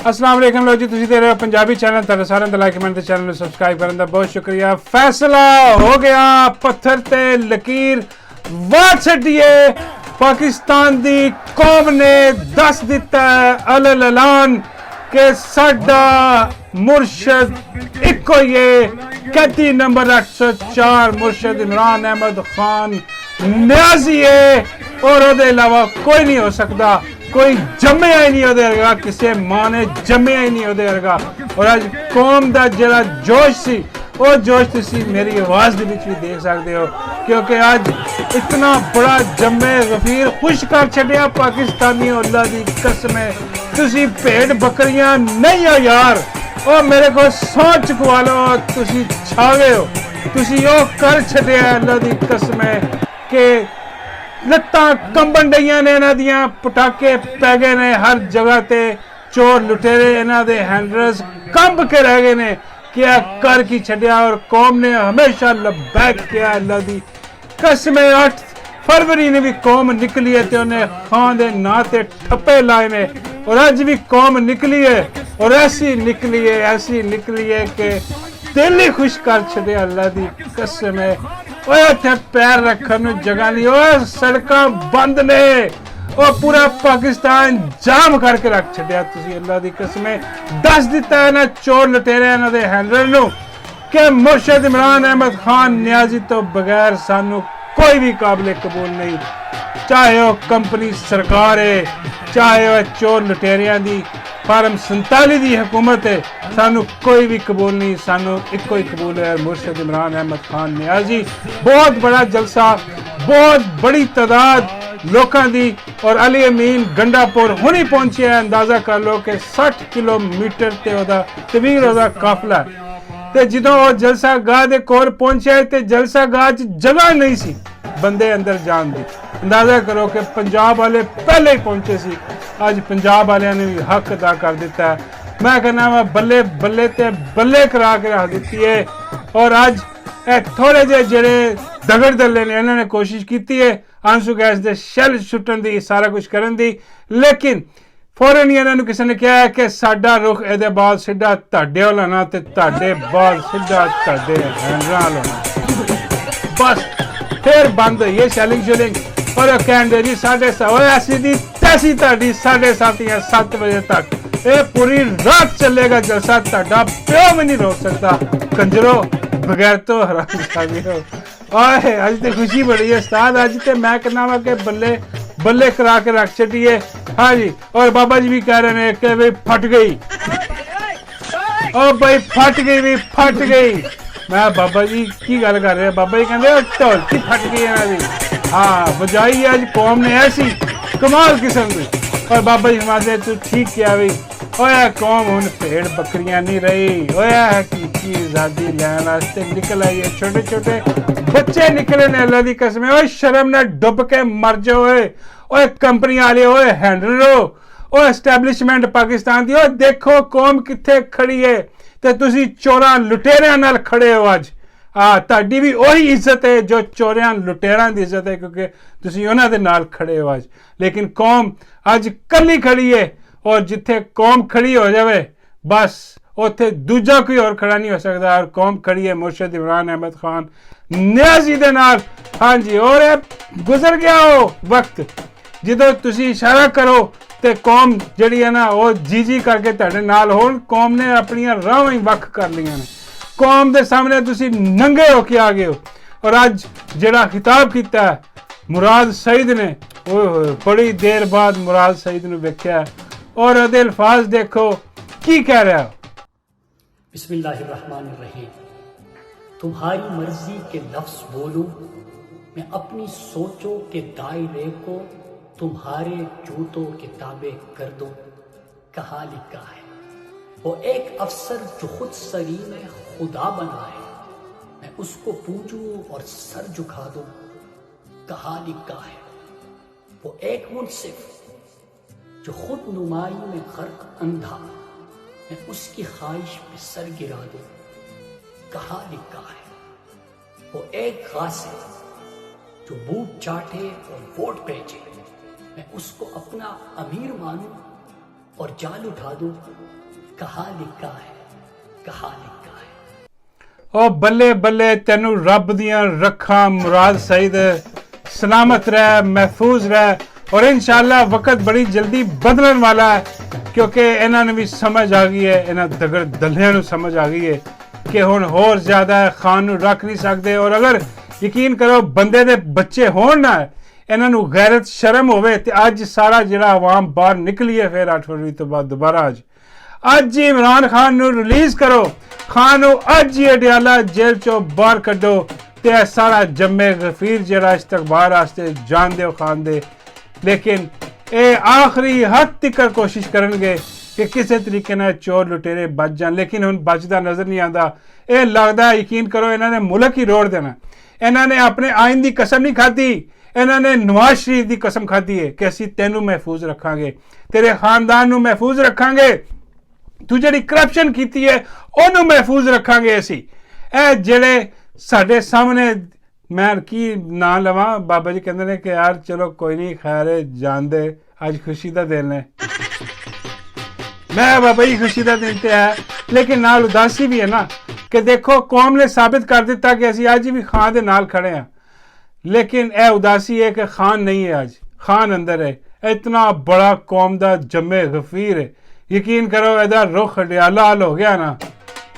अस्सलाम वालेकुम लो जी, तुसीं देख रहे हो पंजाबी चैनल। तुहाडा सारिआं दा लाइक कमेंट ते चैनल नूं सबसक्राइब करन दा बहुत शुक्रिया। फैसला हो गया, पत्थर ते लकीर वार छड्डिए पाकिस्तान दी कौम ने दस दिता है अलल ऐलान कि साडा मुर्शद इक्को ही है, कैदी नंबर 804 मुर्शद इमरान अहमद खान न्याजी है और ਉਹਦੇ इलावा कोई नहीं हो सकता। कोई जम्मिया ही नहीं ਉਹਦੇ ਵਰਗਾ, ਕਿਸੇ ਮਾਂ ਨੇ जम्मिया ही नहीं ਉਹਦੇ ਵਰਗਾ। और अज कौम ਦਾ ਜਿਹੜਾ जोश सी ਉਹ जोश ਤੁਸੀਂ मेरी आवाज़ ਦੇ ਵਿੱਚ भी देख सकते हो, क्योंकि अज इतना बड़ा जम्मे गफीर खुश कर छड्डिया पाकिस्तानी। अल्लाह दी कसम है ਤੁਸੀਂ भेड़ बकरियां नहीं हो यार, ਉਹ मेरे को सौ चुकवा लो, ਤੁਸੀਂ छा गए हो, ਤੁਸੀਂ ਉਹ कर छड्डिया अल्लाह दी कसम है कि ਲੱਤਾਂ ਕੰਬਣ ਡਈਆਂ ਨੇ ਇਹਨਾਂ ਦੀਆਂ। ਪਟਾਕੇ ਪੈ ਗਏ ਨੇ ਹਰ ਜਗ੍ਹਾ ਤੇ, ਚੋਰ ਲੁਟੇਰੇ ਇਹਨਾਂ ਦੇ ਹੈਂਡਲਰਸ ਕੰਬ ਕੇ ਰਹਿ ਗਏ ਨੇ ਕਿ ਇਹ ਕਰ ਕੀ ਛੱਡਿਆ। ਔਰ ਕੌਮ ਨੇ ਹਮੇਸ਼ਾ ਲਬੈਕ ਕਿਹਾ ਅੱਲਾ ਦੀ ਕਸਮ। 8 ਫਰਵਰੀ ਨੇ ਵੀ ਕੌਮ ਨਿਕਲੀ ਹੈ ਤੇ ਉਹਨੇ ਖਾਨ ਦੇ ਨਾਂ ਤੇ ਠੱਪੇ ਲਾਏ ਨੇ, ਔਰ ਅੱਜ ਵੀ ਕੌਮ ਨਿਕਲੀ ਹੈ ਔਰ ਐਸੀ ਨਿਕਲੀ ਹੈ ਕਿ दिल ही खुश कर छड़े अल्लाह दी कसम है। ओए उत्थे पैर रखन नूं जगह नहीं, ओए सड़कां बंद ने, ओ पूरा पाकिस्तान जाम करके रख छड़िया तुसीं अल्लाह दी कसम है। दस दिता है ना चोर लुटेरे इन्हां दे हैंडलर नूं कि मुर्शद इमरान अहमद खान न्याजी तो बगैर सानू कोई भी काबिल कबूल नहीं, चाहे वह कंपनी सरकार है, चाहे वह चोर लुटेरियां दी फार्म 47 की हुकूमत है, सानू कोई भी कबूल नहीं। सानू इको ही कबूल है मुर्शद इमरान अहमद खान न्याजी। बहुत बड़ा जलसा, बहुत बड़ी तादाद लोगों की, और अली अमीन गंडापुर हुणी पहुंचे है। अंदाजा कर लो कि 60 किलोमीटर ते ओदा तवील ओदा काफला ते जो जलसा गाह के कोल पहुंचे तो जलसा गाह च जगह नहीं सी बंदे अंदर जान दी। अंदाजा करो कि पंजाब वाले पहले ही पहुंचे सी, अज पंजाब वालियां ने भी हक अदा कर दिता है। मैं कहना वा बल्ले बल्ले ते बल्ले करा के रख दी है। और अज थोड़े जे जेड़े दगड़ दल्ले ने इन्होंने कोशिश की है आंसू गैस के शैल सुट्टन की, सारा कुछ करन दी, लेकिन फौरन ही इन्होंने किसी ने कहा है कि साडा रुख एदे बाल सीधा तुहाडे वाल होना ते तुहाडे बाल सीधा तुहाडे हैंडरां वाल होना। बस फिर बंद हुई है शैलिंग शुलिंग। और कहते जी 7:30 ऐसी दी तैसी तुहाडी 7:30 या 7 बजे तक ये पूरी रात चलेगा जलसा, तुहाडा प्यो भी नहीं रोक सकता। कंजरो बगैर तो हराम हो। आए अज तो खुशी बड़ी है उस्ताद, अज तो मैं कहना वा कि बल्ले बल्ले करा के रख छड़िए। हाँ जी, और बाबा जी भी कह रहे हैं कि भाई फट गई, ओ भाई फट गई भी फट गई। मैं बाबा जी की गल कर रहे, बाबा जी कहते ढोलकी फट गई इन्हों। हाँ बजाई अज कौम ने ऐसी कमाल किस्म की। और बाबा जी फरमाते तू ठीक किया भी, ओया कौम हुण भेड़ बकरियां नहीं रही, ओया हकीकी आज़ादी लैन वास्ते निकल आई है। छोटे छोटे बच्चे निकले ने अल्लाह दी कसम। ओए शर्म ने डुब के मर जाओ। ओए कंपनी वाले, ओए हैंडलरो, ओए एस्टैब्लिशमेंट पाकिस्तान दी, ओए देखो कौम कित्थे खड़ी है ते तुसी चोरां लुटेरियां नाल खड़े हो। अज तुहाडी भी वही इज्जत है जो चोरियां लुटेरां दी इज्जत है, क्योंकि तुसी उन्हां दे नाल खड़े हो अज। लेकिन कौम अज कल्ली खड़ी है, और जिथे कौम खड़ी हो जाए बस उत्थे दूजा कोई और खड़ा नहीं हो सकता। और कौम खड़ी है मुर्शद इमरान अहमद खान न्याजी दे नाल। हाँ जी, और गुजर गया वो वक्त जो तुसी इशारा करो तो कौम जिहड़ी है ना वो जी करके तुहाडे नाल होण। कौम ने अपनियां राहां ही वख कर लियां ने, कौम दे सामने तुसी नंगे हो के आ गए हो। और अज जिहड़ा खिताब कीता है मुराद सईद ने, ओए बड़ी देर बाद मुराद सईद नूं वेख्या और ਉਹਦੇ अल्फाज देखो की कह रहा है। बिस्मिल्लाहिर्रहमानिर्रहीम। तुम्हारी मर्जी के लफ्ज बोलूं, मैं अपनी सोचों के दायरे को तुम्हारे जूतों के ताबे कर दूं। कहाँ लिखा है वो एक अफसर जो खुद सलीम खुदा बना है, मैं उसको पूजूं और सर झुका दूं। कहाँ लिखा है वो एक मुंसिफ जो खुद नुमाई में गर्क अंधा, मैं उसकी ख्वाहिश पे सर गिरा दूं। कहाँ लिखा है वो एक गासिब जो बूट चाटे और वोट बेचे, मैं उसको अपना अमीर मानूं। और जाल उठा दूं, कहाँ लिखा है, कहाँ लिखा है। ओ बल्ले बल्ले तेनू रब दियां रखा मुराद सईद, सलामत रह, महफूज रह, और इंशाअल्लाह वक्त बड़ी जल्दी बदलने वाला है, क्योंकि इन्होंने भी समझ आ गई है, इन्हों दगड़ दलियां नूं समझ आ गई है कि हुण होर ज़्यादा खान नूं रख नहीं सकते। और अगर यकीन करो बंदे दे बच्चे होण ना, इन्हां नूं गैरत शर्म होवे ते अज सारा जिहड़ा अवाम बाहर निकली है फिर 8 फरवरी तो बाद दोबारा अज ही इमरान खान नूं रिलीज़ करो, खान नूं अज ही अडियाला जेल चों बाहर कड्डो ते सारा जम्मे गफीर जिहड़ा इस्तकबार वास्ते जान दो खान दे। लेकिन ये आखिरी हद तक कोशिश करेंगे कि किसी तरीके नाल चोर लुटेरे बच जान, लेकिन हुण बचदा नज़र नहीं आता। ये लगदा यकीन करो इन्होंने मुल्क ही रोड़ देना। इन्होंने अपने आइन की कसम नहीं खाधी, इन्होंने नवाज शरीफ की कसम खाधी है कि असीं तैनूं महफूज रखांगे, तेरे खानदान नूं महफूज रखांगे, तू जिहड़ी करप्शन कीती है उहनूं महफूज रखांगे असीं। ए जिहड़े साडे सामने, मैं की ना लवां, बाबा जी कहते हैं कि यार चलो कोई नहीं, खैर जान दे, अज खुशी का दिन है। मैं बाबा जी खुशी का दिन तो है, लेकिन नाल उदासी भी है ना कि देखो कौम ने साबित कर दिता कि असीं अज भी खान दे नाल खड़े हैं। लेकिन यह उदासी है कि खान नहीं है, अज खान अंदर है। इतना बड़ा कौम का जम्मे गफीर है, यकीन करो इहदा रुख अडियाला हाल हो गया ना,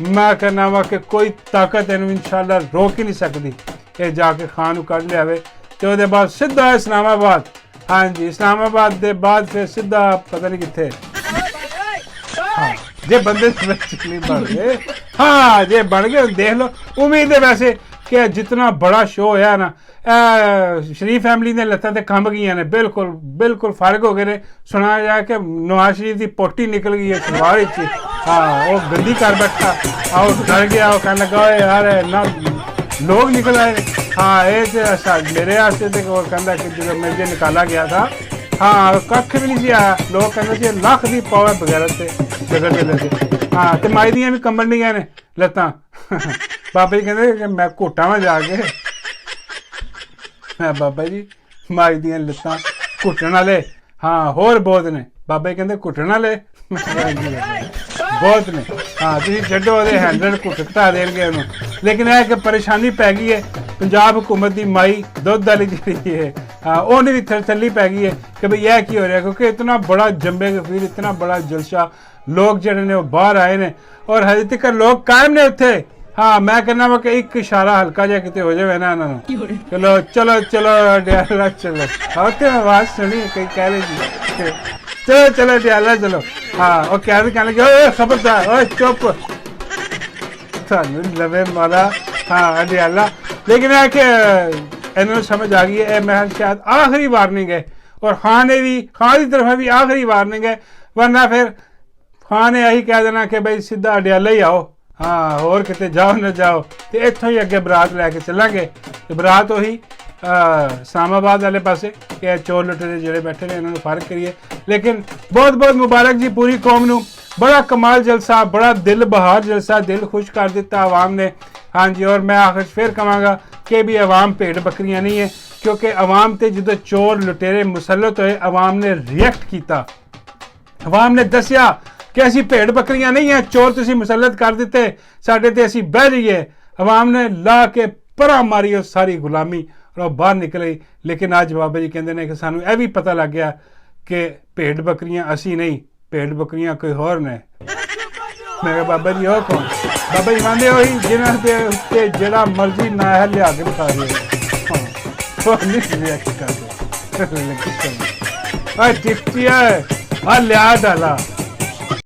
मैं कहना वा कि कोई ताकत इन्हूं इंशाअल्लाह रोक ही नहीं सकती। ये जाके खान कढ़ लियावे तो उसके बाद सीधा इस्लामाबाद। हाँ जी, इस्लामाबाद के बाद फिर सीधा पता नहीं कितने। हाँ जे बंदे नहीं बन गए, हाँ जे बन गए देख लो। उम्मीद है वैसे कि जितना बड़ा शो है ना, शरीफ फैमिली ने लत्तां ते कंब गई ने, बिल्कुल बिल्कुल फारग हो गए ने। सुना जाए कि नवाज शरीफ की पोटी निकल गई है सलवार च। हाँ वो गंदी कर बैठा, आओ डर गया, वो कहने लगा यार ना लोग निकल आए। हाँ ये मेरे वास्ते तो कहता कि जो मुझे निकाला गया था, हाँ कख भी नहीं सी आया। लोग कहते लख की पावर बगैर से जगह चले। हाँ तो माई दियाँ भी कंबन दी ने लत्तां। बाबा जी कहते कि मैं घोटा में जाके, मैं बाबा जी माई दियाँ लत्तां घुटन वाले, हाँ होर बहुत ने। बाबा जी कहते घुटन वाले बहुत ने। हाँ तुम छड्डो वो हैंडल घुट घटा देंगे उन्होंने। लेकिन यह कि परेशानी पै गई है पंजाब हुकूमत की माई दुध वाली जी है, हाँ उन्हें भी थल्ली पै गई है कि भाई यह की हो रहा है, क्योंकि इतना बड़ा जम्मे गफीर, इतना बड़ा जलसा, लोग जड़े ने बाहर आए ने और हजे तक लोग कायम ने उत्थे। हाँ मैं कहना वा कि एक इशारा हल्का जिहा किते हो जाए ना इन्होंने, चलो चलो चलो अडियाला चलो। उत्थे आवाज़ सुनी कई कह रहे जी चलो चलो अडियाला चलो। हाँ और कहने लगे खबरदार ओए चुप, सानू लवे मारा। हाँ अडियाला। लेकिन है कि इन्होंने समझ आ गई है, मैं शायद आखिरी वार्निंग है, और खान की तरफ भी आखिरी वार्निंग है, वरना फिर खान ने यही कह देना कि भाई सीधा अडियाला ही आओ, हाँ होर किते जाओ ना जाओ, तो इत्थों ही अगे बरात लैके चलांगे। तो बरात उही इस्लामाबाद वाले पासे कि चोर लुटेरे जिहड़े बैठे ने इन्होंने फारग करिए। लेकिन बहुत बहुत मुबारक जी पूरी कौम नूं, बड़ा कमाल जलसा, बड़ा दिल बहार जलसा, दिल खुश कर दिता आवाम ने। हाँ जी, और मैं आखिर फिर कहांगा कि भी अवाम भेड़ बकरियां नहीं है, क्योंकि अवाम ते जो चोर लुटेरे मुसलत होए, अवाम ने रिएक्ट किया, अवाम ने दसिया कि असी भेड़ बकरियां नहीं है, चोर तुसी मुसलत कर दिते साडे ते, असी बह जाइए। अवाम ने ला के परा मारी उस सारी गुलामी और बाहर निकले। लेकिन आज बाबा जी कहते हैं कि सानू यह भी पता लग गया कि भेड़ बकरियां असी नहीं, भेड़ बकरियां कोई होर ने। मैं कहा बाबा जी हो कौन? बाबा जी मानते हो ही जिन्हों के उत्ते जड़ा मर्जी ना है लिया के बता दिए, टिप्टिया लिया डाला।